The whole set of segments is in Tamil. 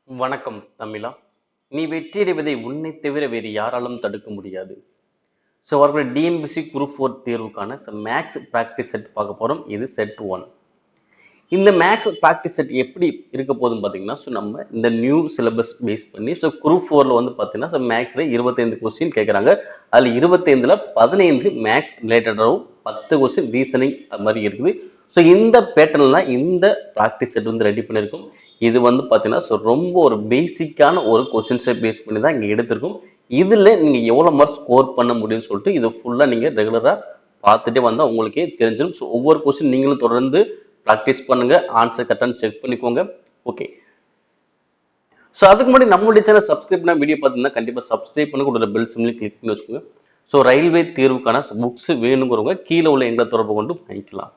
வணக்கம் தமிழா. நீ வெற்றியடைவதை உன்னை தவிர வேறு யாராலும் தடுக்க முடியாது. ஸோ அவர்கள் டிஎன்பிசி குரூப் 4 தேர்வுக்கான மேக்ஸ் ப்ராக்டிஸ் செட் பார்க்க போகிறோம். இது செட் 1. இந்த மேக்ஸ் ப்ராக்டிஸ் செட் எப்படி இருக்க போகுதுன்னு பார்த்தீங்கன்னா, ஸோ நம்ம இந்த நியூ சிலபஸ் பேஸ் பண்ணி ஸோ குரூப் 4ல் வந்து பார்த்தீங்கன்னா ஸோ மேக்ஸில் 25 கொஸ்டின் கேட்குறாங்க. அதில் 25ல் 15 மேக்ஸ் ரிலேட்டடாகவும் 10 கொஸ்டின் ரீசனிங் அது மாதிரி இருக்குது. ஸோ இந்த பேட்டர்னில் இந்த ப்ராக்டிஸ் செட் வந்து ரெடி பண்ணியிருக்கோம். இது வந்து பார்த்தீங்கன்னா ஸோ ரொம்ப ஒரு பேசிக்கான ஒரு கொஸ்டின்ஸை பேஸ் பண்ணி தான் இங்கே எடுத்திருக்கோம். இதில் நீங்கள் எவ்வளோ மார்க் ஸ்கோர் பண்ண முடியும்னு சொல்லிட்டு இது ஃபுல்லாக நீங்கள் ரெகுலராக பார்த்துட்டே வந்தால் உங்களுக்கே தெரிஞ்சிடும். ஸோ ஒவ்வொரு கொஸ்டின் நீங்களும் தொடர்ந்து ப்ராக்டிஸ் பண்ணுங்க, ஆன்சர் கரெக்டான செக் பண்ணிக்கோங்க. ஓகே, ஸோ அதுக்கு முன்னாடி நம்மளுடைய சேனல் சப்ஸ்கிரைப் பண்ண வீடியோ பார்த்தீங்கன்னா கண்டிப்பாக சப்ஸ்கிரைப் பண்ணி கூட பெல் சிம்லையும் கிளிக் பண்ணி வச்சுக்கோங்க. ஸோ ரயில்வே தேர்வுக்கான புக்ஸ் வேணுங்கிறவங்க கீழே உள்ள எங்களை தொடர்பு கொண்டு வாங்கிக்கலாம்.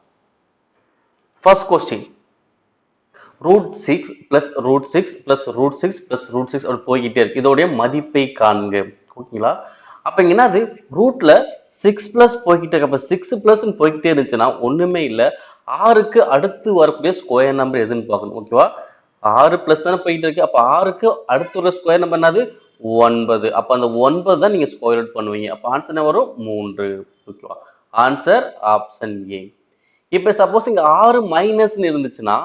ஃபர்ஸ்ட் கொஸ்டின், √6 + √6 + √6 + √6 அப்படி போய்கிட்டே இருக்கு. இதோடைய மதிப்பை காண்க. ஓகேங்களா? அப்ப இங்க என்னது, ரூட்ல 6+ போய்கிட்டே இருக்கு. அப்ப 6+ போய்கிட்டே இருந்துச்சுன்னா ஒண்ணுமே இல்லை. 6க்கு அடுத்து வரக்கூடிய ஸ்கொயர் நம்பர் எதுன்னு பார்க்கணும். ஓகேவா? 6+ தானே போயிட்டு இருக்கு. அப்ப 6க்கு அடுத்து ஒரு ஸ்கொயர் நம்பர் என்னது, 9. அப்ப அந்த 9 தான் நீங்க ஸ்கொயர் ரூட் பண்ணுவீங்க. அப்ப ஆன்சர் என்ன வரும், 3. ஓகேவா? Answer option A. இப்ப சப்போஸ் இங்க 6 மைனஸ்ன்னு இருந்துச்சுன்னா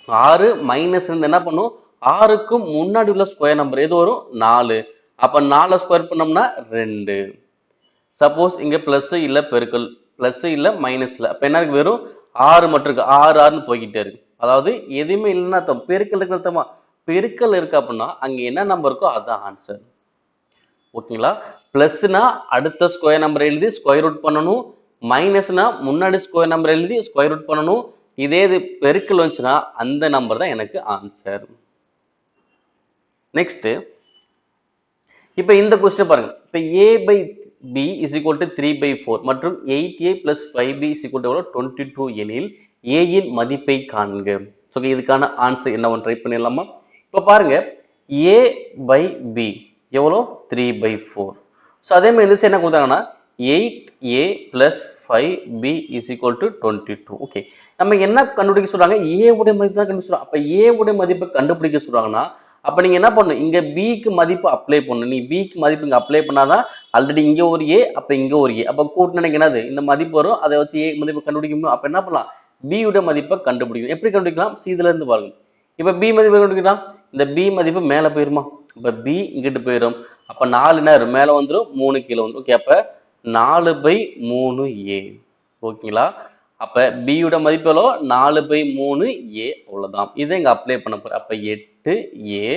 6 மைனஸ் இருந்து என்ன பண்ணும், 6க்கு முன்னாடி உள்ள ஸ்கொயர் நம்பர் எது வரும், 4. அப்ப 4 ஸ்கொயர் பண்ணோம்னா 2. சப்போஸ் இங்க பிளஸ் இல்ல பெருக்கல், பிளஸ் இல்ல மைனஸ் இல்ல, அப்ப என்ன இருக்கு, வெறும் 6 மட்டும் இருக்கு. 6 6ன்னு போய்கிட்டே இருக்கு. அதாவது எதுவுமே இல்லைன்னா அர்த்தம், பெருக்கல் இருக்கு அர்த்தமா. பெருக்கல் இருக்கு அப்படின்னா அங்க என்ன நம்பர் இருக்கோ அதுதான் ஆன்சர். ஓகேங்களா? பிளஸ்னா அடுத்த ஸ்கொயர் நம்பர் எழுதி ஸ்கொயர் ரூட் பண்ணணும். மைனஸ்னா முன்னாடி ஸ்கொயர் நம்பர் எழுதி ஸ்கொயர் ரூட் பண்ணணும். இதே இது பெருக்கல் வந்துச்சுன்னா அந்த நம்பர் தான் எனக்கு ஆன்சர். நெக்ஸ்ட், இப்ப இந்த கொஸ்டின் பாருங்க. இப்ப a/b is equal to 3/4 மற்றும் 8a + 5b is equal to 22 எனில் a இன் மதிப்பை காண்க. ஸோ இதுக்கான ஆன்சர் என்னவென்று ட்ரை பண்ணிடலாமா? இப்ப பாருங்க, a/b எவ்வளோ, 3/4. ஸோ அதே மாதிரி இந்த சைடு என்ன கொடுத்தாங்கன்னா 8a + 5b is equal to 22. Okay, நம்ம என்ன கண்டுபிடிக்க சொல்றாங்க, a உடைய மதிப்பு தான் கண்டுபிடிக்க சொல்றாங்க. அப்ப a உடைய மதிப்பை கண்டுபிடிக்க சொல்றாங்கன்னா அப்ப நீங்க என்ன பண்ணணும், இங்க b க்கு மதிப்பு அப்ளை பண்ணணும். நீ b க்கு மதிப்பு இங்க அப்ளை பண்ணாதான் ஆல்ரெடி இங்க ஒரு a, அப்ப இங்க ஒரு a, அப்ப கூட்டினா என்னது, இந்த மதிப்பு வரும். அதை வச்சு a மதிப்பு கண்டுபிடிக்க முடியும். அப்ப என்ன பண்ணலாம், b உடைய மதிப்பை கண்டுபிடிக்கணும். எப்படி கண்டுபிடிக்கலாம், இதுல இருந்து பாருங்க. இப்ப b மதிப்பை கண்டுபிடிக்கலாம். இந்த b மதிப்பு மேல போயிருமா, இப்ப b இங்கிட்டு போயிடும். அப்ப 4 நேரம் மேல வந்துடும், 3 கீழே வந்துடும். ஓகே, அப்ப 4/3a. ஓகேங்களா? அப்ப b யோட மதிப்பு எவ்வளோ, 4/3a. அவ்வளவுதான். இதை இங்க அப்ளை பண்ண போறேன். அப்ப 8a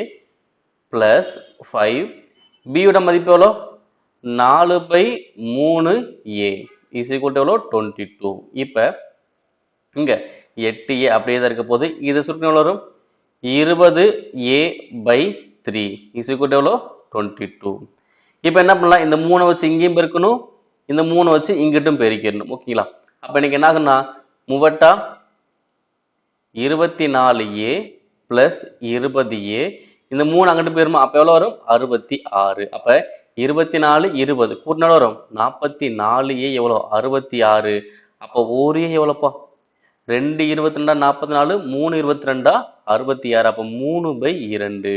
+ 5, b யோட மதிப்பு எவ்வளோ, 4/3a is equal to எவ்வளோ, 22. இப்ப இங்க 8a அப்படியே தான் இருக்க போகுது. இது சுருக்கம் எவ்வளோ வரும், 20a/3 is equal to எவ்வளோ, 22. இப்ப என்ன பண்ணலாம், இந்த 3 வச்சு இங்கேயும் பெருக்கணும், இந்த 3 வச்சு இங்கிட்டும் பெருக்கிடணும். ஓகேங்களா? அப்ப இன்னைக்கு என்ன ஆகுனா, 3 24a + 20a, இந்த 3 அங்கிட்டு போயிருமா, அப்ப எவ்வளவு வரும், 66. அப்ப 24 20 கூட்டினா வரும் 44a எவ்வளோ, 66. அப்ப ஒரு a எவ்வளோப்பா, 2 22 44, 3 22 66. அப்ப 3/2.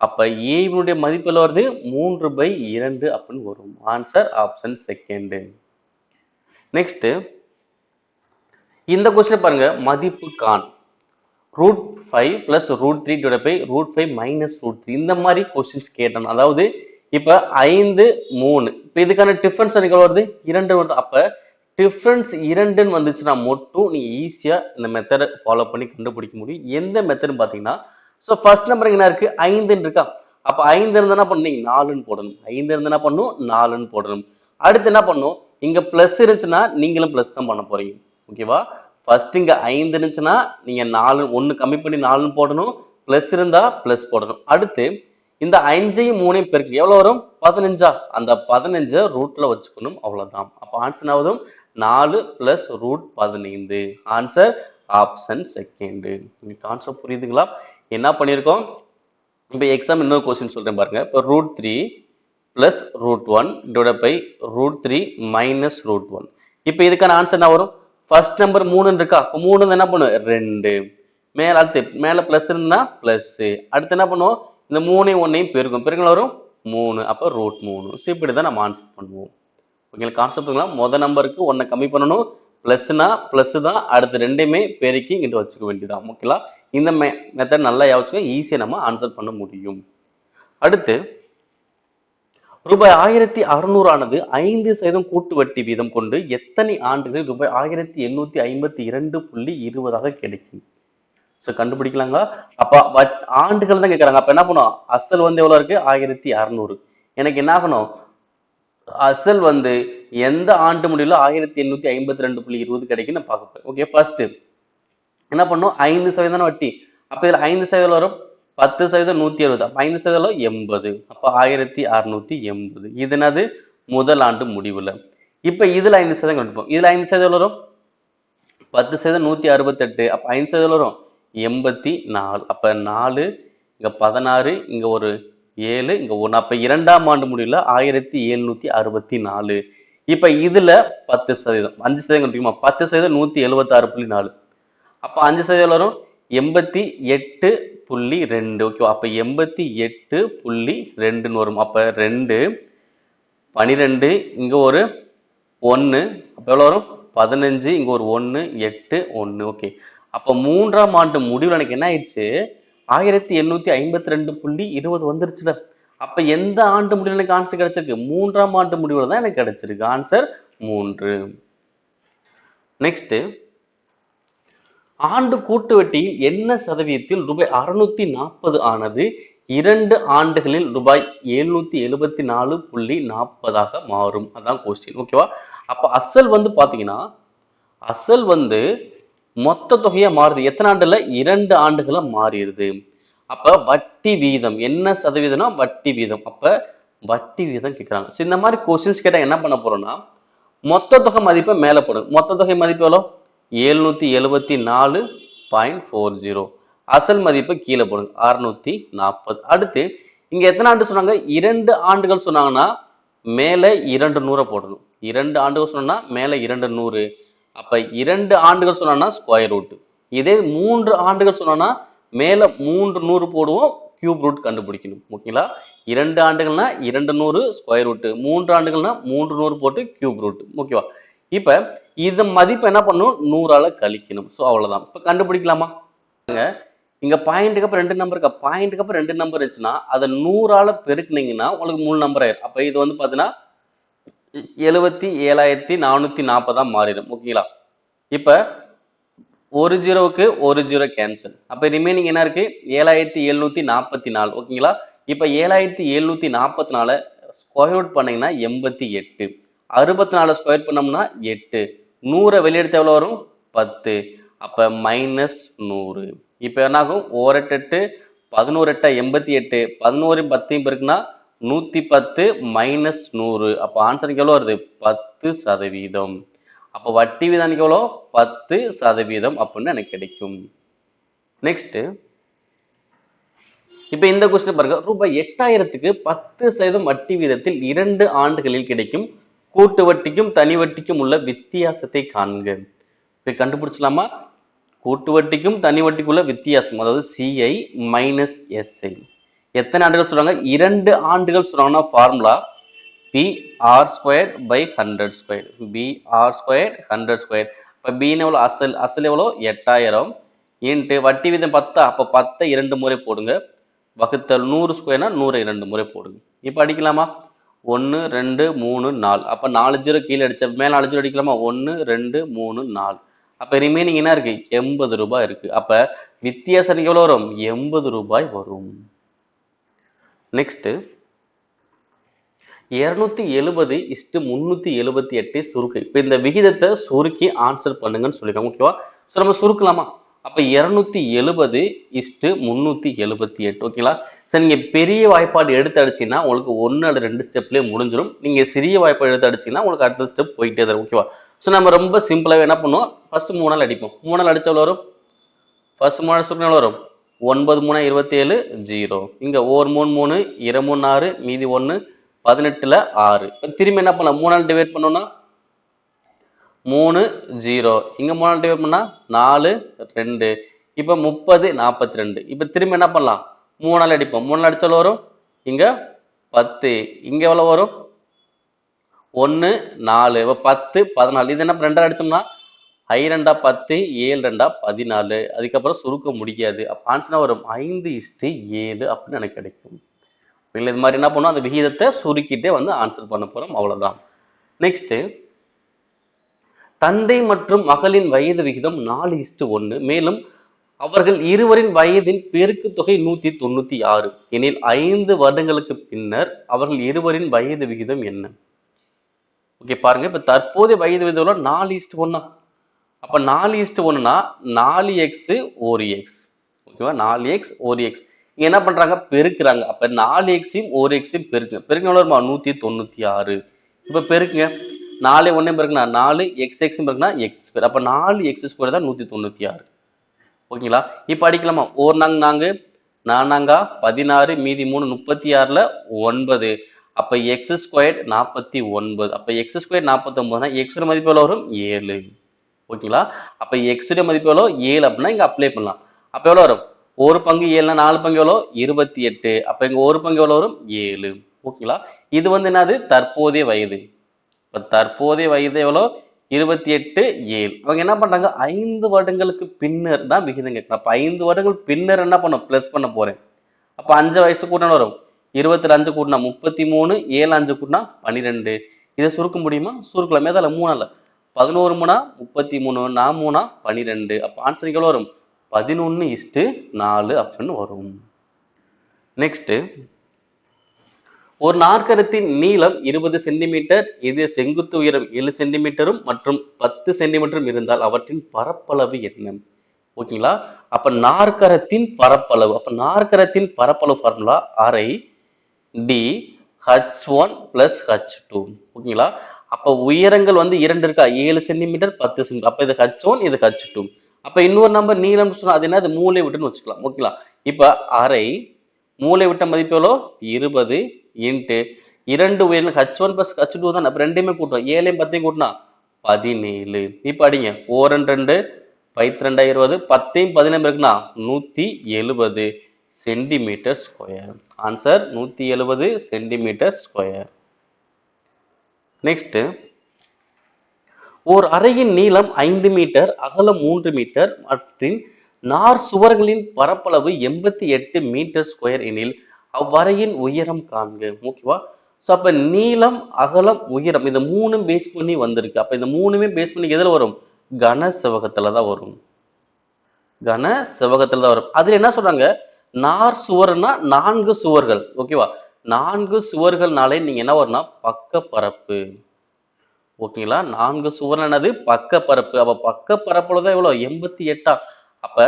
அப்ப a னுடைய மதிப்பு எவ்வளவு வருது, 3/2 அப்படின்னு வரும். Answer option second. நெக்ஸ்ட், இந்த கொஸ்டின் பாருங்க, மதிப்பு காண். √5 + √3 / √5 - √3 இந்த மாதிரி கொஸ்டின்ஸ் கேட்டோம். அதாவது இப்ப 5 3, இப்ப இதுக்கான டிஃபரன்ஸ் எனக்கு வருது 2 வருது. அப்ப டிஃபரன்ஸ் 2ன்னு வந்துச்சுன்னா மட்டும் நீங்க ஈஸியா இந்த மெத்தடை ஃபாலோ பண்ணி கண்டுபிடிக்க முடியும். எந்த மெத்தட்னு பாத்தீங்கன்னா, ஸோ ஃபர்ஸ்ட் நம்பர் என்ன இருக்கு, 5ன்னு இருக்கா. அப்ப 5 இருந்தா என்ன பண்ணீங்க, 4ன்னு போடணும். 5 இருந்தா என்ன பண்ணும், 4ன்னு போடணும். அடுத்து என்ன பண்ணும், இங்க பிளஸ் இருந்துச்சுன்னா நீங்களும் பிளஸ் தான் பண்ண போறீங்க. ஓகேவா? ஃபர்ஸ்ட் இங்க 5 இருந்துச்சுன்னா நீங்க 4 1 கம்மி பண்ணி 4ன்னு போடணும். பிளஸ் இருந்தா பிளஸ் போடணும். அடுத்து இந்த 5ஐயும் 3ஐயும் பெருக்கு எவ்வளவு வரும், 15. அந்த 15 ரூட்ல வச்சுக்கணும். அவ்வளவுதான். அப்ப ஆன்சர் என்ன வரும், 4 + √15. Answer option second. உங்களுக்கு கான்செப்ட் புரியுதுங்களா? என்ன பண்ணியிருக்கோம், இப்போ எக்ஸாம் இன்னொரு கொஸ்டின் சொல்றேன் பாருங்க. இப்போ √3 + √1 / √3 - √1. இப்போ இதுக்கான ஆன்சர் என்ன வரும், ஃபர்ஸ்ட் நம்பர் 3 இருக்கா. அப்ப 3 என்ன பண்ணும், 2. மேல அடுத்து மேல பிளஸ் இருந்தா பிளஸ். அடுத்து என்ன பண்ணுவோம், இந்த 3 1 பெருக்கும். பெருக்கல் வரும் 3. அப்ப √3. ஸோ இப்படிதான் நம்ம ஆன்சர் பண்ணுவோம். ஓகேங்களா? கான்செப்ட்டுங்களா? மொத நம்பருக்கு 1 கம்மி பண்ணணும். பிளஸ்னா பிளஸ் தான். அடுத்து ரெண்டையுமே பெருக்கி இங்கிட்டு வச்சுக்க வேண்டியதான். ஓகேங்களா? இந்த மெத்தட் நல்லா யோசிச்சுக்கோ. ஈஸியா நம்ம ஆன்சர் பண்ண முடியும். அடுத்து ரூபாய் 1600 ஆனது 5% கூட்டு வட்டி வீதம் கொண்டு எத்தனை ஆண்டுகளில் ரூபாய் 1752.20 கிடைக்கும்? ஸோ கண்டுபிடிக்கலாங்களா? அப்ப ஆண்டுகள் தான் கேட்கறாங்க. அப்ப என்ன பண்ணும், அசல் வந்து எவ்வளவு இருக்கு? 1600. எனக்கு என்ன ஆகணும், அசல் வந்து எந்த ஆண்டு முடியல 1752.20 கிடைக்குன்னு பார்க்க. ஓகே, ஃபர்ஸ்ட் என்ன பண்ணும், 5% வட்டி. அப்ப இதுல 5% வரும் 10% 160. அப்ப 5% 80. அப்ப 1680. இது என்னது, முதல் ஆண்டு முடிவுல. இப்ப இதுல 5% கண்டுப்போம். இதுல 5% வரும் 10% 168. அப்ப 5% வரும் 84. அப்ப 4 இங்க 16, இங்க ஒரு 7, இங்க 1. அப்ப இரண்டாம் ஆண்டு முடிவுல 1764. இப்ப இதுல 10%, 5% கண்டுபிடிக்குமா? 10% 176.4. அப்ப 5% வரும் 88.2. ஓகே, அப்ப 88.2 வரும். அப்ப 2 12, இங்க ஒரு 1. அப்ப எவ்வளவு வரும்? 15, இங்க ஒரு 1 8 1. ஓகே, அப்ப மூன்றாம் ஆண்டு முடிவுல எனக்கு என்ன ஆயிடுச்சு, 1752.20 வந்துருச்சுல. அப்ப எந்த ஆண்டு முடிவுல எனக்கு ஆன்சர் கிடைச்சிருக்கு? மூன்றாம் ஆண்டு முடிவுல தான் எனக்கு கிடைச்சிருக்கு. ஆன்சர் 3. நெக்ஸ்ட், ஆண்டு கூட்டு வட்டியில் என்ன சதவீதத்தில் ரூபாய் 640 ஆனது 2 ஆண்டுகளில் ரூபாய் 774.40 மாறும்? அதான் கொஸ்டின். ஓகேவா? அப்ப அசல் வந்து பாத்தீங்கன்னா, அசல் வந்து மொத்த தொகையா மாறுது. எத்தனை ஆண்டுல? 2 ஆண்டுகளா மாறிடுது. அப்ப வட்டி வீதம் என்ன சதவீதம்னா வட்டி வீதம். அப்ப வட்டி வீதம் கேட்கறாங்க. இந்த மாதிரி கொஸ்டின்ஸ் கேட்டா என்ன பண்ண போறோம்னா, மொத்த தொகை மதிப்பை மேல போடும். மொத்த தொகை மதிப்பு எவ்வளோ? 774.40. அசல் மதிப்பு கீழே போடுங்க 640. அடுத்து இங்க எத்தனை ஆண்டு சொன்னாங்க? 2 ஆண்டுகள் சொன்னாங்கன்னா மேல 200 போடணும். 2 ஆண்டுகள் சொன்னா மேல 200. அப்ப 2 ஆண்டுகள் சொன்னா ஸ்கொயர் ரூட். இதே 3 ஆண்டுகள் சொன்னா மேல 300 போடுவோம், கியூப் ரூட் கண்டுபிடிக்கணும். ஓகேங்களா? 2 ஆண்டுகள்னா 200 ஸ்கொயர் ரூட், 3 ஆண்டுகள்னா 300 போட்டு கியூப் ரூட். ஓகேவா? இப்ப இந்த மதிப்பு என்ன பண்ணணும், 100ஆல கழிக்கணும். ஸோ அவ்வளவுதான். இப்ப கண்டுபிடிக்கலாமா? இங்க பாயிண்ட்டுக்கு அப்புறம் 2 நம்பர் இருக்கா? பாயிண்ட்டுக்கு அப்புறம் 2 நம்பர் இருந்துச்சுன்னா அதை 100ஆல பெருக்குனீங்கன்னா உங்களுக்கு 3 நம்பர் ஆயிரும். அப்ப இது வந்து பாத்தீங்கன்னா 77,440 மாறிடும். ஓகேங்களா? இப்ப ஒரு ஜீரோவுக்கு ஒரு ஜீரோ கேன்சல். அப்ப ரிமைனிங் என்ன இருக்கு? 7744. ஓகேங்களா? இப்ப 7744 ஸ்கொயர் ரூட் பண்ணீங்கன்னா 88. 64 ஸ்கொயர் பண்ணோம்னா 8. 100 வெளியெடுத்து எவ்வளவு வரும்? 10. அப்ப -100. இப்ப என்ன ஆகும்? 1 8 11 8 88. 11 10 பெருக்குனா 110 -100. அப்ப ஆன்சருக்கு எவ்வளவு வருது? 10%. அப்ப வட்டி வீதம் எவ்வளோ? 10% அப்படின்னு எனக்கு கிடைக்கும். நெக்ஸ்ட், இப்ப இந்த கொஸ்டின் பாருங்க. ரூபாய் 8000க்கு 10% வட்டி வீதத்தில் 2 ஆண்டுகளில் கிடைக்கும் கூட்டு வட்டிக்கும் தனி வட்டிக்கும் உள்ள வித்தியாசத்தை காண்க. இதை கண்டுபிடிச்சலாமா? கூட்டு வட்டிக்கும் தனி வட்டிக்குள்ள வித்தியாசம், அதாவது CI மைனஸ் SI. எத்தனை ஆண்டுகள் சொல்றாங்க? 2 ஆண்டுகள் சொல்றாங்கன்னா ஃபார்முலா BR² by 100². BR² 100². இப்ப B எவ்வளவு? அசல் எவ்வளோ? 8000 இன்ட்டு வட்டி வீதம் 10. அப்ப 10 2 முறை போடுங்க. வகுத்தல் 100²னா 100 2 முறை போடுங்க. இப்ப அடிக்கலாமா? 1 2 3 4. அப்ப 4 ஜீரோ கீழே அடிச்ச மேல 4 ஜீரோ அடிக்கலாமா? 1 2 3 4. அப்ப ரிமைனிங் என்ன இருக்கு? 80 ரூபாய் இருக்கு. அப்ப வித்தியாசம் எவ்வளவு வரும்? 80 ரூபாய் வரும். நெக்ஸ்ட், 270:378 சுருக்கு. இப்ப இந்த விகிதத்தை சுருக்கி ஆன்சர் பண்ணுங்கன்னு சொல்லிருக்காங்க. ஓகேவா? சோ நம்ம சுருக்கலாமா? அப்ப 270:378. ஓகேங்களா? சரி, நீங்க பெரிய வாய்ப்பாடு எடுத்து அடிச்சீங்கன்னா உங்களுக்கு 1 அல்லது 2 ஸ்டெப்லயே முடிஞ்சிடும். நீங்க சிறிய வாய்ப்பாடு எடுத்து அடிச்சீங்கன்னா உங்களுக்கு அடுத்த ஸ்டெப் போயிட்டே தான். ஓகேவா? சோ நம்ம ரொம்ப சிம்பிளாவே என்ன பண்ணுவோம், ஃபர்ஸ்ட் 3 நாள் அடிப்போம். 3 நாள் அடிச்சா எவ்வளவு வரும்? ஃபர்ஸ்ட் 3 நாள் சுருக்கினா வரும் 9 3 27 0. இங்க 1 3 3 2 3 6 மீதி 1 18ல 6. திரும்பி என்ன பண்ணலாம்? 3 நாள் டிவைட் பண்ணோம்னா 3 0. இங்க 3 நாள் டிவைட் பண்ணா 4 2. இப்ப 30 42. இப்ப திரும்ப என்ன பண்ணலாம்? 3ஆல் அடிப்போம். 3ஆல் அடிச்சாலும் வரும். இங்க 10. இங்க எவ்வளவு வரும்? 1 4. இப்ப 10 14. இது என்ன 2 அடிச்சோம்னா 5 10 7 14. அதுக்கப்புறம் சுருக்க முடியாது. அப்ப ஆன்சர் வரும் 5:7 அப்படின்னு எனக்கு கிடைக்கும். இல்லை இது மாதிரி என்ன பண்ணும், அந்த விகிதத்தை சுருக்கிட்டே வந்து ஆன்சர் பண்ண போறோம். அவ்வளவுதான். நெக்ஸ்ட், தந்தை மற்றும் மகளின் வயது விகிதம் 4:1. மேலும் அவர்கள் இருவரின் வயதின் பெருக்கு தொகை 196 எனில் 5 வருடங்களுக்கு பின்னர் அவர்கள் இருவரின் வயது விகிதம் என்ன? ஓகே பாருங்க, இப்ப தற்போதைய வயது விகிதம் 4:1. அப்ப 4:1னா 4x ஒரு x. ஓகேவா? 4x ஒரு x. இங்க என்ன பண்றாங்க? பெருக்குறாங்க. அப்ப 4x-யும் ஒரு x-யும் பெருக்குங்க. பெருக்குங்க எவ்வளவு வருமா? 196. இப்ப பெருக்குங்க. 4 1 பெருக்குனா 4 x பெருக்குனா x². அப்ப 4x² தான் 196. ஓகேங்களா? இப்ப அடிக்கலாமா? ஓர் நான்கு 16 மீதி 3 36ல 9. அப்ப x² 49. அப்ப x² 49னா x ஓட மதிப்பு எவ்வளவு வரும்? 7. ஓகேங்களா? அப்ப x உடைய மதிப்பு எவ்வளவு? 7 அப்படின்னா இங்க அப்ளை பண்ணலாம். அப்ப எவ்வளவு வரும்? ஒரு பங்கு 7னா 4 பங்கு எவ்வளவு? 28. அப்ப இங்க ஒரு பங்கு எவ்வளவு வரும்? 7. ஓகேங்களா? இது வந்து என்னது? தற்போதைய வயது. இப்ப தற்போதைய வயது எவ்வளவு? 28 7. அவங்க என்ன பண்றாங்க? 5 வருடங்களுக்கு பின்னர் தான் விகிதம் கேட்கணும். அப்ப 5 வருடங்கள் பின்னர் என்ன பண்ணும்? பிளஸ் பண்ண போறேன். அப்ப 5 வயசு கூட்டினா வரும் 25 கூட்டினா 33, 7 5 கூட்டினா 12. இதை சுருக்க முடியுமா? சுருக்கலாம். மேதால 3 இல்ல 11 3 33, 4 3 12. அப்ப ஆன்சர் எவ்வளவு வரும்? 11:4 அப்படின்னு வரும். நெக்ஸ்ட், ஒரு நாற்கரத்தின் நீளம் 20 சென்டிமீட்டர், இது செங்குத்து உயரம் 7 சென்டிமீட்டரும் மற்றும் 10 சென்டிமீட்டரும் இருந்தால் அவற்றின் பரப்பளவு என்ன? ஓகேங்களா? அப்ப நாற்கரத்தின் பரப்பளவு. அப்ப நாற்கரத்தின் பரப்பளவு ஃபார்முலா அரை d h1 plus h2. ஓகேங்களா? அப்ப உயரங்கள் வந்து 2 இருக்கா? 7 சென்டிமீட்டர் 10 சென்டிமீட்டர். அப்ப இது h1 இது h2. அப்ப இன்னொரு நம்பர் நீளம் சொன்னா அது என்னது? மூலை விட்டுன்னு வச்சுக்கலாம். ஓகேங்களா? இப்ப அரை மூலை விட்ட மதிப்பு எவ்வளோ? 20 இன்ட்டு 2 உயரம் h1 plus h2 தான். அப்ப ரெண்டையுமே கூட்டுவோம். 7 10 கூட்டினா 17. இப்ப அடிங்க. 4 2 2 20 10 17 இருக்குன்னா 170 centimetre square. Answer 170 centimetre square. Next, ஓர் அறையின் நீளம் 5 மீட்டர், அகலம் 3 மீட்டர் மற்றும் நார் சுவர்களின் பரப்பளவு 88 மீட்டர் ஸ்கொயர் எனில் அவ்வறையின் உயரம் காண்க. ஓகேவா? ஸோ அப்ப நீளம், அகலம், உயரம் இந்த 3 பேஸ் பண்ணி வந்திருக்கு. அப்ப இந்த 3மே பேஸ் பண்ணி எதுல வரும்? கன செவகத்துல தான் வரும். கன செவகத்துல தான் வரும். அதுல என்ன சொல்றாங்க? நார் சுவர்னா 4 சுவர்கள். ஓகேவா? 4 சுவர்கள்னாலே நீங்க என்ன வரும்னா பக்க பரப்பு. ஓகேங்களா? 4 சுவர் என்னது? பக்க பரப்பு. அப்ப பக்க பரப்புல தான் எவ்வளவு? 88. அப்ப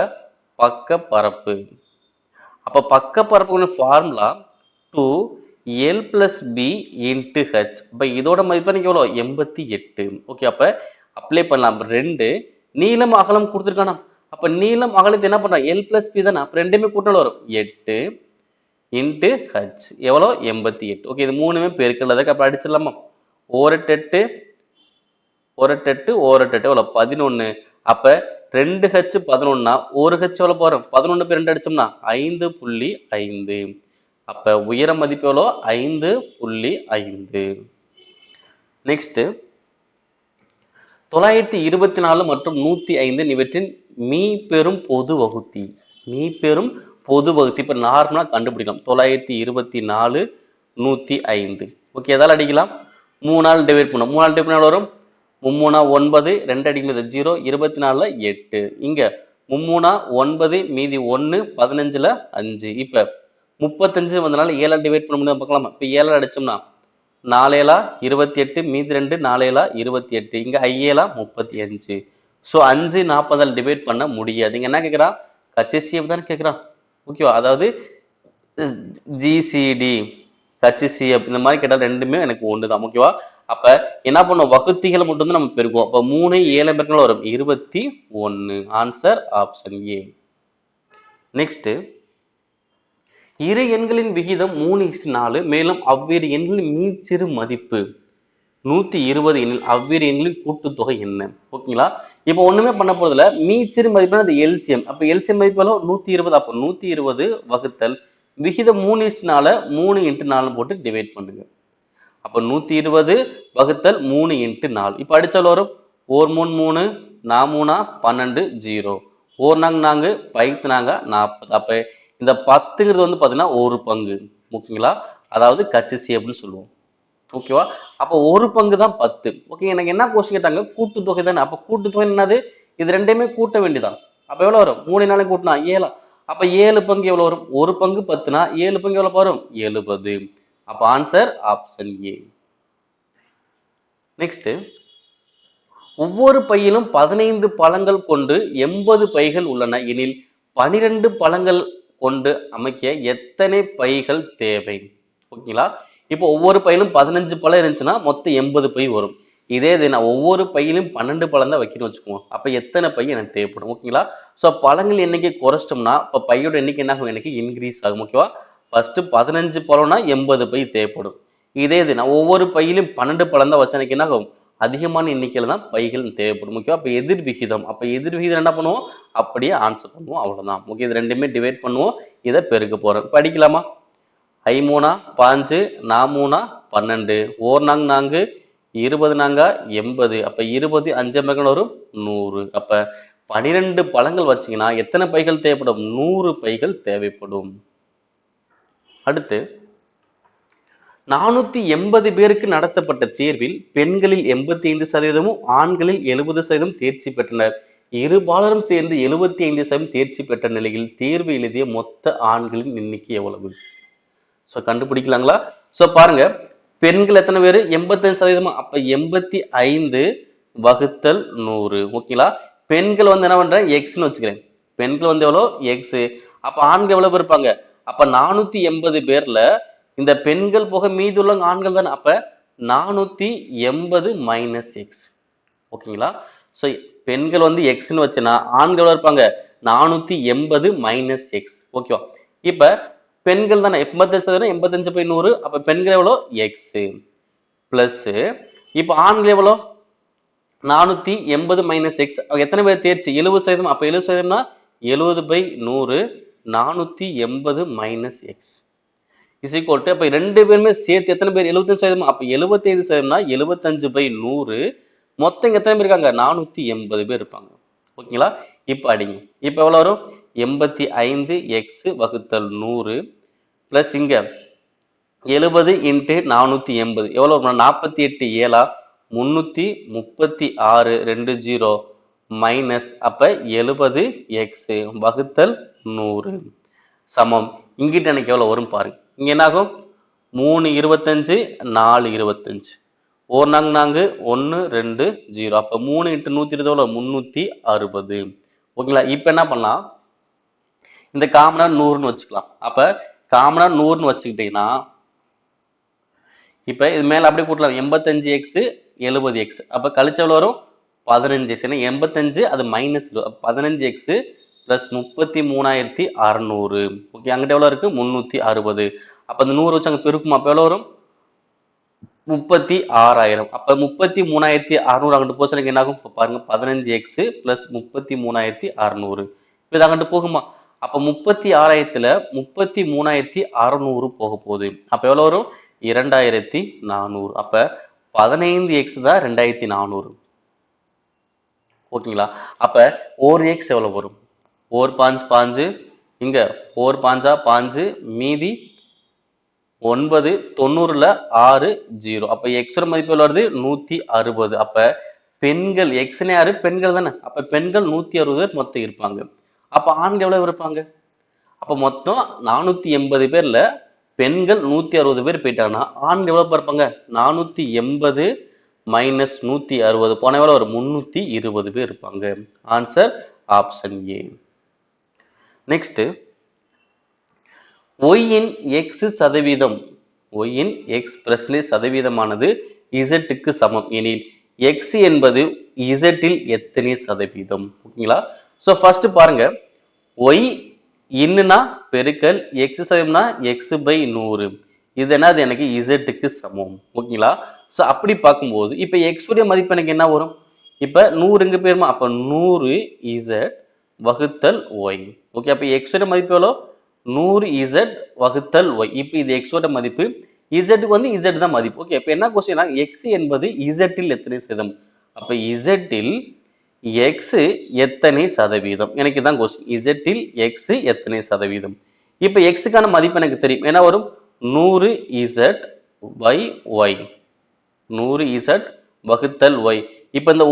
பக்க பரப்பு. அப்ப பக்க பரப்புக்கு formula 2l plus b into h. அப்ப இதோட மதிப்பு நீங்க எவ்வளவு? 88. ஓகே, அப்ப அப்ளை பண்ணலாம். 2 நீளம் அகலம் கொடுத்துருக்கானா? அப்ப நீளம் அகலத்தை என்ன பண்றான்? l plus b தானே. அப்ப ரெண்டுமே கூட்டினாலும் வரும் 8 into h. எவ்வளவு? 88. ஓகே, இது மூணுமே பெருக்கல். அதுக்கு அப்ப அடிச்சிடலாமா? 1 8 1 8 1 8 எவ்வளவு? 11. அப்ப 2h 11னா 1h எவ்வளவு போறோம்? 11 2 அடிச்சோம்னா 5.5. அப்ப உயர மதிப்பு எவ்வளோ? 5.5. நெக்ஸ்ட், 924 மற்றும் 105 இவற்றின் மீப்பெரும் பொது வகுத்தி. மீப்பெரும் பொது வகுத்தி இப்ப நார்மலா கண்டுபிடிக்கலாம். 924 105. ஓகே, எதால அடிக்கலாம்? 3ஆல் டிவைட் பண்ணோம். 3ஆல் டிவைட் பண்ணால் வரும் 3 9 2 அடிக்கிறது 0 24ல 8. இங்க 3 9 மீதி 1 15ல 5. இப்ப 35 வந்தனால 7ஆல் டிவைட் பண்ண முடியாது பார்க்கலாமா? இப்ப 7ஆல் அடிச்சோம்னா 4 7 28 மீதி 2 4 7 28. இங்க 5 35. ஸோ 5 40ஆல் டிவைட் பண்ண முடியாது. இங்க என்ன கேட்குறான்? HCF தான் கேட்குறான். ஓகேவா? அதாவது GCD HCF இந்த மாதிரி கேட்டால் ரெண்டுமே எனக்கு ஒன்று தான். ஓகேவா? அப்ப என்ன பண்ணும்? வகுத்திகளை மட்டும் தான் நம்ம பெருக்குவோம். அப்ப 3 7 பெருக்கினால் வரும் 21. Answer option A. நெக்ஸ்ட், இரு எண்களின் விகிதம் 3:4. மேலும் அவ்விரு எண்களின் மீச்சிறு மதிப்பு 120 எனில் அவ்விரு எண்களின் கூட்டுத்தொகை என்ன? ஓகேங்களா? இப்போ ஒண்ணுமே பண்ண போறதுல மீச்சிறு மதிப்பு அது எல்சிஎம். அப்ப எல்சிஎம் மதிப்பு எவ்வளவு 120. அப்ப 120 வகுத்தல் விகிதம் 3:4 3 × 4 போட்டு டிவைட் பண்ணுங்க. அப்ப 120 வகுத்தல் 3 × 4. இப்ப அடிச்சால் வரும் 4 3 3 4 3 12 0. 4 4 4 5 4 40. அப்ப இந்த 10ங்கிறது வந்து பாத்தீங்கன்னா ஒரு பங்கு. ஓகேங்களா? அதாவது கச்சிசி அப்படின்னு சொல்லுவோம். ஓகேவா? அப்ப ஒரு பங்கு தான் 10. ஓகே, எனக்கு என்ன கொஸ்டின் கேட்டாங்க? கூட்டுத்தொகை தானே. அப்ப கூட்டுத்தொகை என்னது? இது ரெண்டையுமே கூட்ட வேண்டியதான். அப்ப எவ்வளவு வரும்? 3 நாளையும் கூட்டினா 7. அப்ப 7 பங்கு எவ்வளவு வரும்? ஒரு பங்கு 10னா 7 பங்கு எவ்வளவு வரும்? 70. அப்ப ஆன்சர் ஆப்ஷன் ஏ. நெக்ஸ்ட், ஒவ்வொரு பையிலும் 15 பழங்கள் கொண்டு 80 பைகள் உள்ளன எனில் 12 பழங்கள் கொண்டு அமைக்க எத்தனை பைகள் தேவை? ஓகேங்களா? இப்போ ஒவ்வொரு பையிலும் 15 பழம் இருந்துச்சுன்னா மொத்தம் 80 பை வரும். இதே இது நான் ஒவ்வொரு பையிலும் 12 பழம் தான் வைக்கணும்னு வச்சுக்கோங்க. அப்ப எத்தனை பை எனக்கு தேவைப்படும்? ஓகேங்களா? ஸோ பழங்கள் எண்ணிக்கை குறைச்சிட்டோம்னா இப்போ பையோட எண்ணிக்கை என்ன ஆகும்? எனக்கு இன்க்ரீஸ் ஆகும். ஓகேவா? ஃபர்ஸ்ட் 15 பழம்னா 80 பை தேவைப்படும். இதே இது நான் ஒவ்வொரு பையிலும் 12 பழம் தான் வச்சா எனக்கு என்ன ஆகும்? அதிகமான எண்ணிக்கையில தான் பைகள் தேவைப்படும். ஓகேவா? அப்ப எதிர் விகிதம். அப்ப எதிர் விகிதம் என்ன பண்ணுவோம்? அப்படியே ஆன்சர் பண்ணுவோம். அவ்வளவுதான். ஓகே, இது ரெண்டுமே டிவைட் பண்ணுவோம். இதை பெருக்க போறோம். படிக்கலாமா? 5 3 5 4 12 4 4 4 20 4 80. அப்ப 20 5 மகன் வரும் 100. அப்ப 12 பழங்கள் வச்சீங்கன்னா எத்தனை பைகள் தேவைப்படும்? 100 பைகள் தேவைப்படும். அடுத்து, 480 பேருக்கு நடத்தப்பட்ட தேர்வில் பெண்களில் 85%, ஆண்களில் 70% தேர்ச்சி பெற்றனர். இருபாலரும் சேர்ந்து 75% தேர்ச்சி பெற்ற நிலையில் தேர்வு எழுதிய மொத்த ஆண்களின் எண்ணிக்கை எவ்வளவு? சோ கண்டுபிடிக்கலாங்களா? சோ பாருங்க, பெண்கள் எத்தனை பேரு? 85%. அப்ப 85 வகுத்தல் 100. ஓகேங்களா? பெண்கள் வந்து என்ன பண்றேன்? எக்ஸ்ன்னு வச்சுக்கிறேன். பெண்கள் வந்து எவ்வளோ? எக்ஸ். அப்ப ஆண்கள் எவ்வளவு இருப்பாங்க? அப்ப 480 பேர்ல இந்த பெண்கள் போக மீதி உள்ள ஆண்கள் தானே. அப்ப 480 மைனஸ் எக்ஸ். ஓகேங்களா? ஸோ பெண்கள் வந்து எக்ஸ்ன்னு வச்சுன்னா ஆண்கள் எவ்வளவு இருப்பாங்க? 480 மைனஸ் எக்ஸ். ஓகேவா? இப்ப பெண்கள் தானே 85%, 85/100. அப்ப பெண்கள் எவ்வளோ? எக்ஸ் பிளஸ் இப்ப ஆண்கள் எவ்வளோ? 480 மைனஸ் எக்ஸ். எத்தனை பேர் தேர்ச்சி? 70%. அப்ப 70%னா 70/100 480 minus X is equal to, அப்ப ரெண்டு பேருமே சேர்த்து எத்தனை பேர்? 75%. அப்ப 75%னா 75/100. மொத்தம் எத்தனை பேர் இருக்காங்க? 480 பேர் இருப்பாங்க. ஓகேங்களா? இப்ப அடிங்க. இப்ப எவ்வளவு வரும்? 85 எக்ஸ் வகுத்தல் 100 பிளஸ் இங்க 70 × 480 எவ்வளவு? 48 7 336 20 மைனஸ் அப்ப 70 எக்ஸ் வகுத்தல் 100 சமம். இங்கிட்ட எனக்கு எவ்வளவு வரும் பாருங்க. இங்க என்ன ஆகும்? 3 25 4 25 1 4 4 1 2 0. அப்ப 3 × 120 எவ்வளவு? 360. ஓகேங்களா? இப்ப என்ன பண்ணலாம்? இந்த காமனா 100ன்னு வச்சுக்கலாம். அப்ப காமனா 100ன்னு வச்சுக்கிட்டீங்கன்னா இப்ப இது மேல அப்படியே கூட்டலாம். 85x 70x. அப்ப கழிச்ச எவ்வளவு வரும்? 15x. 85 அது மைனஸ் 15x பிளஸ் 33,600. ஓகே, அங்கிட்ட எவ்வளவு இருக்கு? 360. அப்ப அந்த 100 வச்சு அங்க பெருக்கும். அப்ப எவ்வளவு வரும்? 36,000. அப்ப 33,600 அங்கிட்டு போச்சு எனக்கு என்ன ஆகும்? பாருங்க, 15x பிளஸ் 33,600. இது அங்கிட்டு போகுமா? அப்ப 36,000ல 33,600 போக போகுது. அப்ப எவ்வளவு வரும்? 2,400. அப்ப 15x தான் 2,400. ஓகேங்களா? அப்ப 1x எவ்வளவு வரும்? 4 5 5 இங்க 4 5 5 மீதி 9 90ல 6 0. அப்ப x மதிப்பு எவ்வளவு வருது? 160. அப்ப பெண்கள் எக்ஸ்னே யாரு? பெண்கள் தானே. அப்ப பெண்கள் 160 பேர் மொத்தம் இருப்பாங்க. அப்ப ஆண்கள் எவ்வளவு இருப்பாங்க? அப்ப மொத்தம் 480 பேர்ல பெண்கள் 160 பேர் போயிட்டாங்கன்னா ஆண்கள் எவ்வளவு இருப்பாங்க? 480 மைனஸ் 160 போன எவ்வளவு ஒரு 320 பேர் இருப்பாங்க. Answer option A. Next, y in x சதவீதம், y இன் x பெர்சன்டேஜ் சதவீதமானது z க்கு சமம் எனில் x என்பது z இல் எத்தனை சதவீதம்? ஓகேங்களா? சோ ஃபர்ஸ்ட் பாருங்க, y இன்னுனா பெருக்கல் x சதவீதம்னா x/100. இது என்னது? எனக்கு z க்கு சமம். ஓகேங்களா? சோ அப்படி பார்க்கும்போது இப்ப x உடைய மதிப்பு எனக்கு என்ன வரும்? இப்ப 100 இங்க போயிருமா, அப்ப 100 z வகுத்தல் y. ஓகே, அப்ப x ஓட மதிப்பு எவ்வளோ? 100 z வகுத்தல் y. இப்ப இது x ஓட மதிப்பு, z க்கு வந்து z தான் மதிப்பு. ஓகே, இப்ப என்ன கொஸ்டின்னா x என்பது z இல் எத்தனை சதவீதம்? அப்ப z இல் x எத்தனை சதவீதம்? எனக்கு இதான் கொஸ்டின். z இல் x எத்தனை சதவீதம்? இப்ப x க்கான மதிப்பு எனக்கு தெரியும். என்ன வரும்? 100z by y. 100z வகுத்தல் y. இப்ப இந்த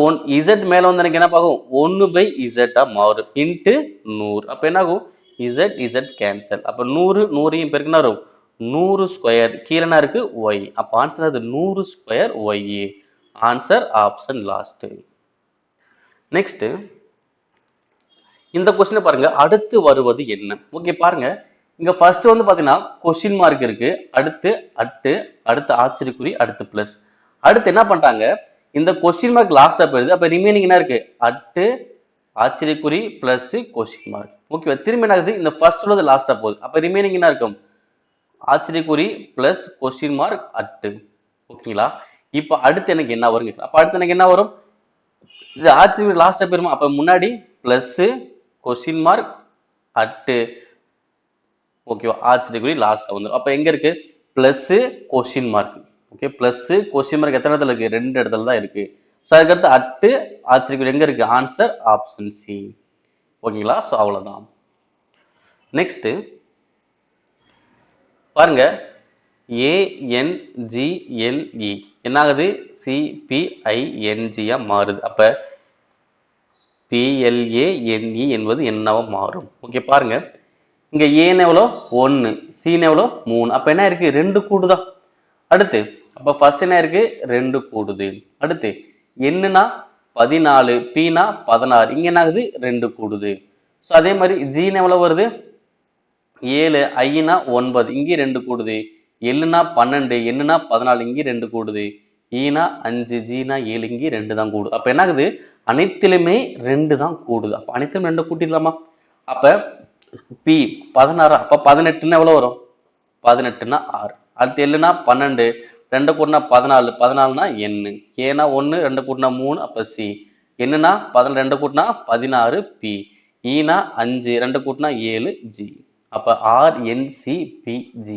z மேல வந்து எனக்கு என்ன ஆகும்? 1 by z ஆ மாறும் இன்ட்டு 100. அப்ப என்ன ஆகும்? z cancel. அப்ப 100 100 பெருக்கினா வரும் 100 ஸ்கொயர். கீழே என்ன இருக்கு? y. அப்ப ஆன்சர் அது 100 square y. Answer option last. Next இந்த கொஸ்டினை பாருங்க, அடுத்து வருவது என்ன? ஓகே பாருங்க, இங்க ஃபர்ஸ்ட் வந்து பாத்தீங்கன்னா கொஸ்டின் மார்க் இருக்கு, அடுத்து அட்டு, அடுத்து ஆச்சரியக்குறி, அடுத்து பிளஸ். அடுத்து என்ன பண்ணிட்டாங்க, இந்த கொஸ்டின் மார்க் லாஸ்டா போயிருது. அப்ப ரிமைனிங் என்ன இருக்கு? அட்டு, ஆச்சரியக்குறி பிளஸ் கொஸ்டின் மார்க். ஓகேவா? திரும்பி என்ன ஆகுது? இந்த ஃபர்ஸ்ட் உள்ளது லாஸ்டா போகுது. அப்ப ரிமைனிங் என்ன இருக்கும்? ஆச்சரியக்குறி பிளஸ் கொஸ்டின் மார்க் அட்டு. ஓகேங்களா? இப்ப அடுத்து எனக்கு என்ன வரும்? அப்ப அடுத்து எனக்கு என்ன வரும்? இது ஆச்சரியக்குறி லாஸ்டா போயிருமா? அப்ப முன்னாடி பிளஸ் கொஸ்டின் மார்க் அட்டு. ஓகேவா? ஆச்சரியக்குறி லாஸ்டா வந்துடும். அப்ப எங்க இருக்கு? Plus question mark. Okay, plus question mark எத்தனை இடத்துல இருக்கு? 2 இடத்துல தான் இருக்கு. ஸோ அதுக்கடுத்து அட்டு, ஆச்சரியக்குறி எங்க இருக்கு? Answer option C. ஓகேங்களா? ஸோ அவ்வளவுதான். நெக்ஸ்ட் பாருங்க, ANGLE என்ன ஆகுது? CPING மாறுது. அப்ப PLANE என்பது என்னவா மாறும்? ஓகே பாருங்க, இங்க ஏன் எவ்வளோ? 1, சீன் எவ்வளோ? 3. அப்ப என்ன இருக்கு? 2 கூடுதா? அடுத்து அப்ப ஃபர்ஸ்ட் என்ன இருக்கு? 2 கூடுது. அடுத்து என்னன்னா 14, பீனா 16. இங்க என்ன ஆகுது? 2 கூடுது. ஸோ அதே மாதிரி ஜீன் எவ்வளவு வருது? 7, ஐனா 9. இங்க 2 கூடுது. எல்லுனா 12, என்னன்னா 14. இங்க 2 கூடுது. ஈனா 5, ஜீனா 7. இங்க 2 தான் கூடுது. அப்ப என்ன ஆகுது? அனைத்திலுமே 2 தான் கூடுது. அப்ப அனைத்திலும் 2 கூட்டிடலாமா? அப்ப பி 16. அப்ப 18ன்னா எவ்வளவு வரும்? 18ன்னா 6. அடுத்து எல்லுனா 12, 2 கூட்டினா 14, 14னா எண்ணு. ஏனா 1, 2 கூட்டினா 3, அப்ப சி. என்னன்னா 12, 2 கூட்டினா 16, பி. ஈனா 5, 2 கூட்டினா 7, ஜி. அப்ப RNCPG.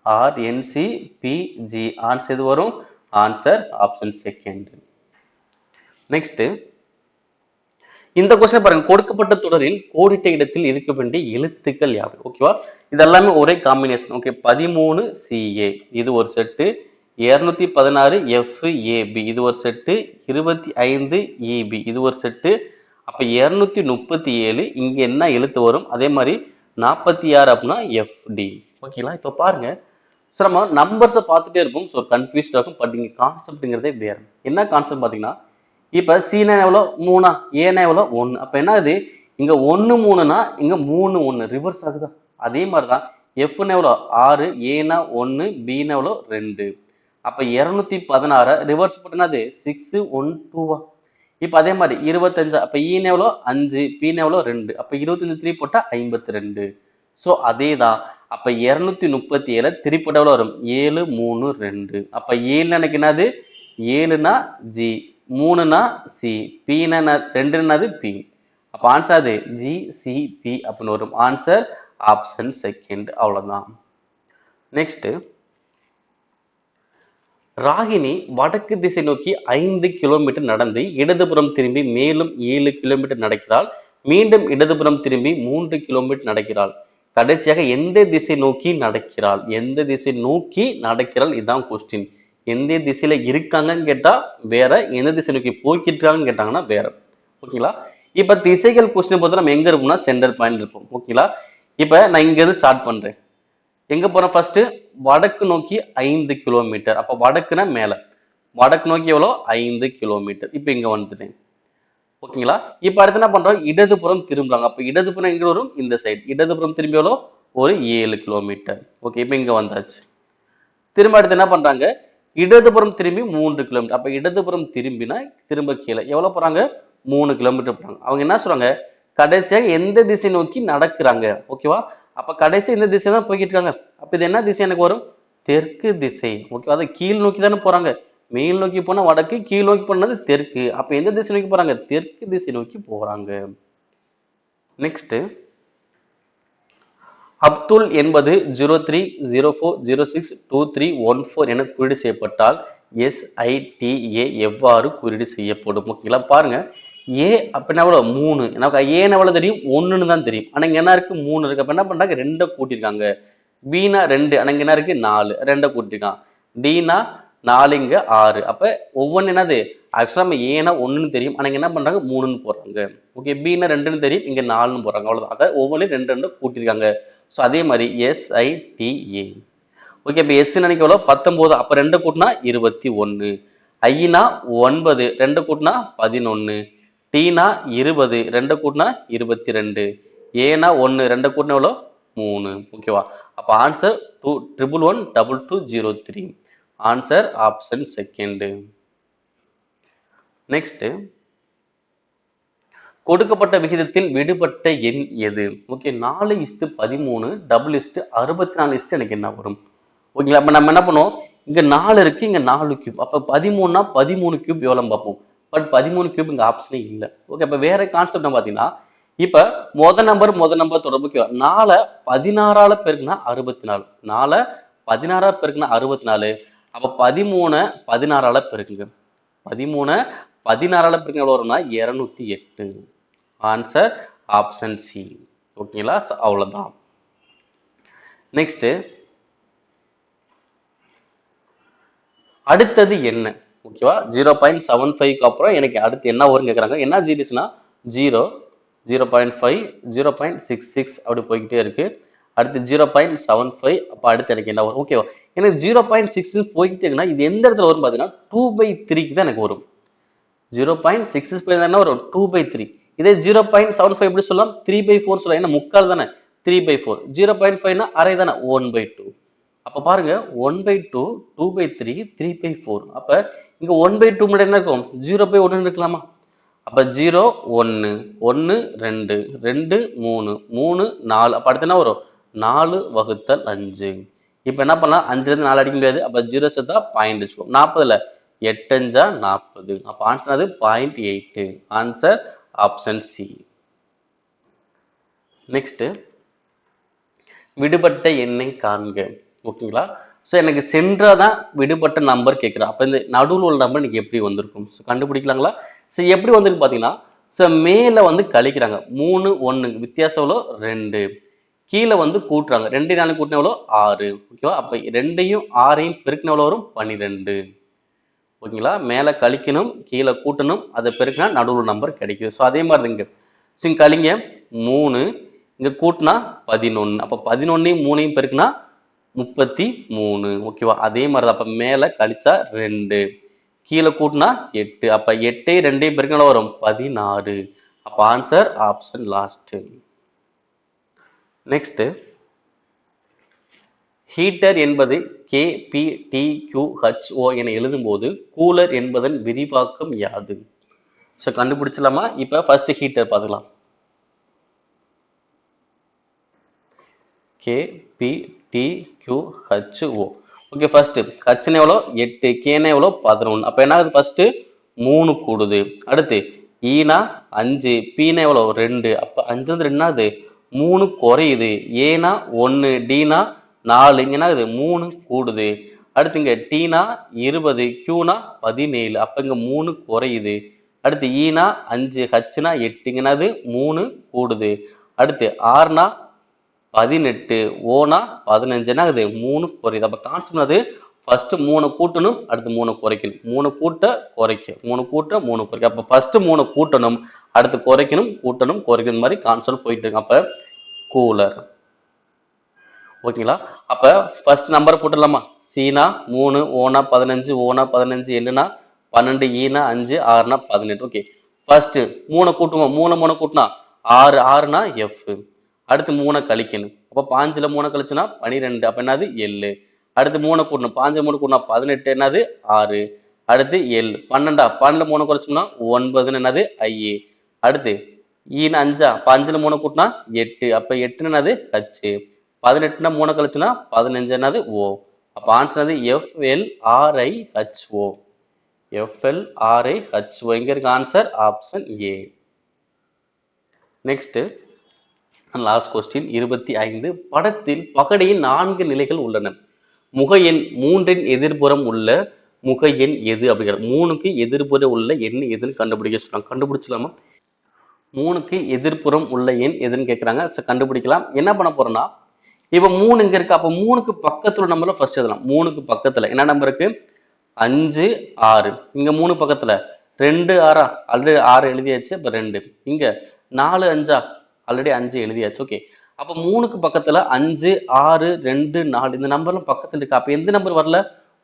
RNCPG ஆன்சர் எது வரும்? Answer option second. நெக்ஸ்ட் இந்த கொஸ்டின் பாருங்க, கொடுக்கப்பட்ட தொடரில் கோடிட்ட இடத்தில் இருக்க வேண்டிய எழுத்துக்கள் யாவை? ஓகேவா? இதெல்லாமே ஒரே காம்பினேஷன். ஓகே, 13CA இது ஒரு செட்டு, 216 FAB இது ஒரு செட்டு, 25 EB இது ஒரு செட்டு. அப்ப 237 இங்க என்ன எழுத்து வரும்? அதே மாதிரி 46 அப்படின்னா FD. ஓகேங்களா? இப்ப பாருங்க, நம்ம நம்பர்ஸை பார்த்துட்டே இருப்போம். ஸோ கன்ஃபியூஸ்ட் ஆகும். பட் இங்க கான்செப்ட்ங்கிறதே வேற. என்ன கான்செப்ட் பாத்தீங்கன்னா, இப்ப சீனா எவ்வளோ? 3, ஏனா எவ்வளோ? 1. அப்ப என்ன ஆகுது? இங்க 1 3னா இங்க 3 1 ரிவர்ஸ் ஆகுதா? அதே மாதிரிதான் எஃப்னா எவ்வளோ? 6, ஏனா 1, பீனா எவ்வளோ? 2. அப்ப 216 ரிவர்ஸ் பண்ணாது 6 1 2. இப்ப அதே மாதிரி 25. அப்ப ஈன எவ்வளோ? 5, பீனா எவ்வளோ? 2. அப்ப 25 3 போட்டா 52. ஸோ அதே தான். அப்ப 237 3 போட்டா எவ்வளோ வரும்? 7 3 2. அப்ப 7 எனக்கு என்னது? 7னா ஜி, 3னா சி, பீனா 2னாது பி. அப்ப ஆன்சர் அது GCP அப்படின்னு வரும். Answer option second. அவ்வளவுதான். நெக்ஸ்ட் ராகினி வடக்கு திசை நோக்கி 5 கிலோமீட்டர் நடந்து இடதுபுறம் திரும்பி மேலும் 7 கிலோமீட்டர் நடக்கிறாள். மீண்டும் இடதுபுறம் திரும்பி 3 கிலோமீட்டர் நடக்கிறாள். கடைசியாக எந்த திசை நோக்கி நடக்கிறாள்? எந்த திசை நோக்கி நடக்கிறாள்? இதுதான் கொஸ்டின். எந்த திசையில இருக்காங்கன்னு கேட்டா வேற, எந்த திசை நோக்கி போய்கிட்டு இருக்காங்கன்னு கேட்டாங்கன்னா வேற. ஓகேங்களா? இப்ப திசைகள் கொஸ்டின் பொறுத்த நம்ம எங்க இருப்போம்னா சென்டர் பாயிண்ட் இருப்போம். ஓகேங்களா? இப்ப நான் இங்க இருந்து ஸ்டார்ட் பண்றேன். எங்க போறோம்? ஃபர்ஸ்ட் வடக்கு நோக்கி 5 கிலோமீட்டர். அப்ப வடக்குனா மேல, வடக்கு நோக்கி எவ்வளோ? 5 கிலோமீட்டர். இப்ப இங்க வந்துட்டேன். ஓகேங்களா? இப்ப அடுத்து என்ன பண்றோம்? இடதுபுறம் திரும்புறாங்க. அப்ப இடதுபுறம் எங்க வரும்? இந்த சைடு. இடதுபுறம் திரும்பி எவ்வளோ? ஒரு 7 கிலோமீட்டர். ஓகே, இப்ப இங்க வந்தாச்சு. திரும்ப அடுத்து என்ன பண்றாங்க? இடதுபுறம் திரும்பி 3 கிலோமீட்டர். அப்ப இடதுபுறம் திரும்பினா திரும்ப கீழே எவ்வளவு போறாங்க? 3 கிலோமீட்டர் போறாங்க. அவங்க என்ன சொல்றாங்க? கடைசியாக எந்த திசை நோக்கி நடக்கிறாங்க? ஓகேவா? அப்ப கடைசி இந்த திசை தான் போய்கிட்டு இருக்காங்க. அப்ப இது என்ன திசை எனக்கு வரும்? தெற்கு திசை. ஓகே, அதை கீழ் நோக்கி தானே போறாங்க, மேல் நோக்கி போனா வடக்கு, கீழ் நோக்கி போனது தெற்கு. அப்ப எந்த திசை நோக்கி போறாங்க? தெற்கு திசை நோக்கி போறாங்க. நெக்ஸ்ட், அப்துல் என்பது 0304062314 என குறியீடு செய்யப்பட்டால் SITA எவ்வாறு குறியீடு செய்யப்படும்? ஓகேங்களா, பாருங்க. ஏ அப்படின்னா எவ்வளவு? 3. எனக்கு ஏன்னு எவ்வளவு தெரியும்? 1ன்னு தான் தெரியும். ஆனா இங்க என்ன இருக்கு? 3 இருக்கு. அப்ப என்ன பண்றாங்க? 2 கூட்டிருக்காங்க. பீனா 2, ஆனா இங்க என்ன இருக்கு? 4, 2 கூட்டிருக்கான். டீனா 4, இங்க 6. அப்ப ஒவ்வொன்னு என்னது? ஆக்சுவலா நம்ம ஏனா 1ன்னு தெரியும், ஆனா இங்க என்ன பண்றாங்க? 3ன்னு போடுறாங்க. ஓகே, பீனா 2ன்னு தெரியும், இங்க 4ன்னு போடுறாங்க. அவ்வளவுதான். அத ஒவ்வொன்றையும் 2 2 கூட்டிருக்காங்க. ஸோ அதே மாதிரி SITA. ஓகே, இப்போ எஸ் நினைக்க எவ்வளோ? 19. அப்போ 2 கூட்டினா 21. ஐனா 9, 2 கூட்டினா 11. டீனா 20, 2 கூட்டினா 22. ஏனா 1, 2 கூட்டினா எவ்வளோ? 3. ஓகேவா? அப்போ answer 2111220 answer option second. Next, கொடுக்கப்பட்ட விகிதத்தில் விடுபட்ட எண் எது? ஓகே, 4:13 64 எனக்கு என்ன வரும்? ஓகேங்களா, அப்ப நம்ம என்ன பண்ணுவோம்? இங்க 4 இருக்கு, இங்க 4 கியூப். அப்ப 13னா 13 கியூப் எவ்வளவு பார்ப்போம். பட் 13 கியூப் இங்க ஆப்ஷனே இல்ல. ஓகே, அப்ப வேற கான்செப்ட் பாத்தீங்கன்னா, இப்ப முத நம்பர் தொடர்புக்கு 4 16ஆல பெருக்குனா 64. 4 16ஆல பெருக்குனா 64. அப்ப 13 16ஆல பெருக்குங்க. 13 16ஆல பெருக்குனா எவ்வளவு வரும்னா 208. Answer option C. ஓகேங்களா, அவ்வளவுதான். நெக்ஸ்ட், அடுத்தது என்ன? ஓகேவா, 0.75க்கு அப்புறம் எனக்கு அடுத்து என்ன வரும் கேக்குறாங்க. என்ன சீரிஸ்னா 0, 0.5, 0.66 அப்படி போய்கிட்டே இருக்கு. அடுத்து 0.75. அப்ப அடுத்து எனக்கு என்ன வரும்? ஓகேவா, எனக்கு 0.6 போய்கிட்டே இருக்குன்னா இது எந்த இடத்துல வரும் பாத்தீங்கன்னா 2/3க்கு தான் எனக்கு வரும். 0.66 என்ன வரும்? 2/3. இதே 0.75 எப்படி சொல்லலாம்? 3/4 சொல்லலாம். ஏன்னா முக்கால் தானே, 3/4. 0.5னா அரை தானே, 1/2. அப்ப பாருங்க, 1/2, 2/3, 3/4. அப்ப இங்க 1/2 முன்னாடி என்ன இருக்கும்? 0/1 இருக்கலாமா? அப்ப 0 1 1 2 2 3 3 4. அப்ப அடுத்து என்ன வரும்? 4/5. இப்ப என்ன பண்ணலாம்? 5ல இருந்து 4 அடிக்க முடியாது. அப்ப 0 சேர்த்தா பாயிண்ட் வச்சுக்கோ. 40ல 8 5 40. அப்ப ஆன்சர் அது 0.8. Answer option C. நெக்ஸ்ட், விடுபட்ட எண்ணை காண்க. ஓகேங்களா, ஸோ எனக்கு சென்றாதான் விடுபட்ட நம்பர் கேட்குறேன். அப்போ இந்த நடுவில் உள்ள நம்பர் இன்னைக்கு எப்படி வந்திருக்கும்? ஸோ கண்டுபிடிக்கலாங்களா? ஸோ எப்படி வந்திருக்கு பார்த்தீங்கன்னா, ஸோ மேலே வந்து கழிக்கிறாங்க 3 1 வித்தியாசம் எவ்வளோ? 2. கீழே வந்து கூட்டுறாங்க 2 4 கூட்டினா எவ்வளோ? 6. ஓகேவா, அப்போ 2யும் 6யும் பெருக்கின எவ்வளோ வரும்? 12. ஓகேங்களா, மேலே கழிக்கணும், கீழே கூட்டணும், அதை பெருக்கினா நடுவில் நம்பர் கிடைக்குது. ஸோ அதே மாதிரி இங்க ஸோ கழிங்க 3, இங்க கூட்டினா 11. அப்போ 11யும் 3யும் பெருக்கினா 33. ஓகேவா, அதே மாதிரி தான். அப்ப மேல கழிச்சா 2, கீழே கூட்டினா 8. அப்ப 8 2 பெருக்கினா வரும் 16. அப்ப answer option last. Next, heater என்பது KPTQHO என எழுதும்போது கூலர் என்பதன் விரிவாக்கம் யாது? ஸோ கண்டுபிடிச்சலாமா? இப்ப ஃபர்ஸ்ட் ஹீட்டர் பார்க்கலாம். KPTQHO. ஓகே, ஃபர்ஸ்ட் ஹச்னு எவ்வளோ? 8, கேனா எவ்வளோ? 11. அப்ப என்ன ஆகுது? ஃபர்ஸ்ட் 3 கூடுது. அடுத்து ஈனா 5, பீனா எவ்வளோ? 2. அப்ப 5 வந்து 2 ஆகுது, 3 குறையுது. ஏனா 1, டீனா 4, இங்க என்ன ஆகுது? 3 கூடுது. அடுத்து இங்க டீனா 20, கியூனா 17. அப்ப இங்க 3 குறையுது. அடுத்து ஈனா 5, ஹச்னா 8, இங்க என்னது? 3 கூடுது. அடுத்து ஆர்னா 18, ஓனா 15. என்ன ஆகுது? 3 குறையுது. அப்ப கான்செப்ட் அது ஃபர்ஸ்ட் 3 கூட்டணும், அடுத்து 3 குறைக்கணும். 3 கூட்ட குறைக்க, 3 கூட்ட 3 குறைக்க. அப்ப ஃபர்ஸ்ட் 3 கூட்டணும், அடுத்து குறைக்கணும், கூட்டணும், குறைக்கணும். இந்த மாதிரி கான்செப்ட் போயிட்டு இருக்கு. அப்ப கூலர். ஓகேங்களா, அப்ப ஃபர்ஸ்ட் நம்பர் போட்டுடலாமா? சீனா 3, ஓனா 15, ஓனா 15, என்னன்னா 12, ஈனா 5, ஆறுனா 18. ஓகே, ஃபர்ஸ்ட் 3 கூட்டுவோம். 3 கூட்டினா 6, 6னா எஃப். அடுத்து 3 கழிக்கணும். அப்ப 5ல 3 கழிச்சுனா 12. அப்ப என்னது? எல். அடுத்து 3 கூட்டணும். 5 3 கூட்டினா 18. என்னது? 6. அடுத்து எல். 12 12ல 3 குறைச்சோம்னா 9. என்னது? ஐ. அடுத்து ஈன 5, 5ல 3 கூட்டினா 8. அப்ப 8 என்னது? ஹச். 18னா 3 கழிச்சுனா 15. என்னது? ஓ. அப்ப ஆன்சர் அது FLRIHO. FLRAHY. இங்க இருக்க answer option A. Next last question 25. படத்தில் பகடையின் 4 நிலைகள் உள்ளன. முக எண் 3இன் எதிர்ப்புறம் உள்ள முக எண் எது அப்படிங்கிறது. 3க்கு எதிர்ப்புறம் உள்ள எண் எதுன்னு கண்டுபிடிக்க சொல்றாங்க. கண்டுபிடிச்சலாமா? 3க்கு எதிர்ப்புறம் உள்ள எண் எதுன்னு கேட்குறாங்க. கண்டுபிடிக்கலாம். என்ன பண்ண போறோம்னா, இப்போ 3 இங்க இருக்கு. அப்போ 3க்கு பக்கத்துல நம்பரை ஃபர்ஸ்ட் எழுதலாம். 3க்கு பக்கத்துல என்ன நம்பர் இருக்கு? 5, 6. இங்க 3 பக்கத்துல 2, 6 ஆல்ரெடி 6 எழுதியாச்சு. அப்ப 2. இங்க 4, 5 ஆல்ரெடி 5 எழுதியாச்சு. ஓகே. அப்ப 3க்கு பக்கத்துல 5, 6, 2, 4 இந்த நம்பர்லாம் பக்கத்துல இருக்கு. அப்ப எந்த நம்பர் வரல?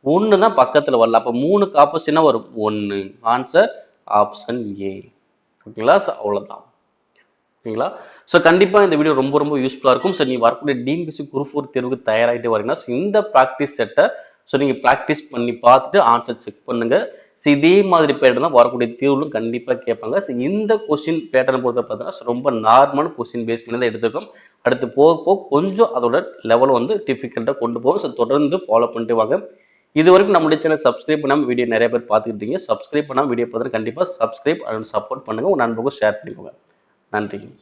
1 தான் பக்கத்துல வரல. அப்ப 3க்கு ஆப்போசிட் என்ன வரும்? 1. Answer option A. ஓகேங்களா? அவ்வளவுதான். ஓகேங்களா? ஸோ கண்டிப்பா இந்த வீடியோ ரொம்ப ரொம்ப யூஸ்ஃபுல்லா இருக்கும். ஸோ நீ வரக்கூடிய டிஎன்பிஎஸ்சி குரூப் 4 தேர்வுக்கு தயாராகிட்டு வரீங்கன்னா இந்த ப்ராக்டிஸ் செட்டை நீங்க ப்ராக்டிஸ் பண்ணி பார்த்துட்டு ஆன்சர் செக் பண்ணுங்க. இதே மாதிரி பேட்டர்ன் தான் வரக்கூடிய தேர்வுகளும் கண்டிப்பா கேட்பாங்க. இந்த கொஸ்டின் பேட்டர்ன் பொறுத்த பார்த்தீங்கன்னா ரொம்ப நார்மலான கொஸ்டின் பேஸ் பண்ணி தான் எடுத்துருக்கோம். அடுத்து போக போக கொஞ்சம் அதோட லெவல் வந்து டிஃபிகல்ட்டா கொண்டு போகும். தொடர்ந்து ஃபாலோ பண்ணிட்டு வாங்க. இது வரைக்கும் நம்மளுடைய சேனல் சப்ஸ்கிரைப் பண்ணாம வீடியோ நிறைய பேர் பார்த்துக்கிட்டு இருக்கீங்க. சப்ஸ்கிரைப் பண்ணாம வீடியோ பார்த்துட்டு கண்டிப்பா சப்ஸ்கிரைப் அண்ட் சப்போர்ட் பண்ணுங்க. உங்க நண்பர்களுக்கும் ஷேர் பண்ணிக்கோங்க. நன்றி.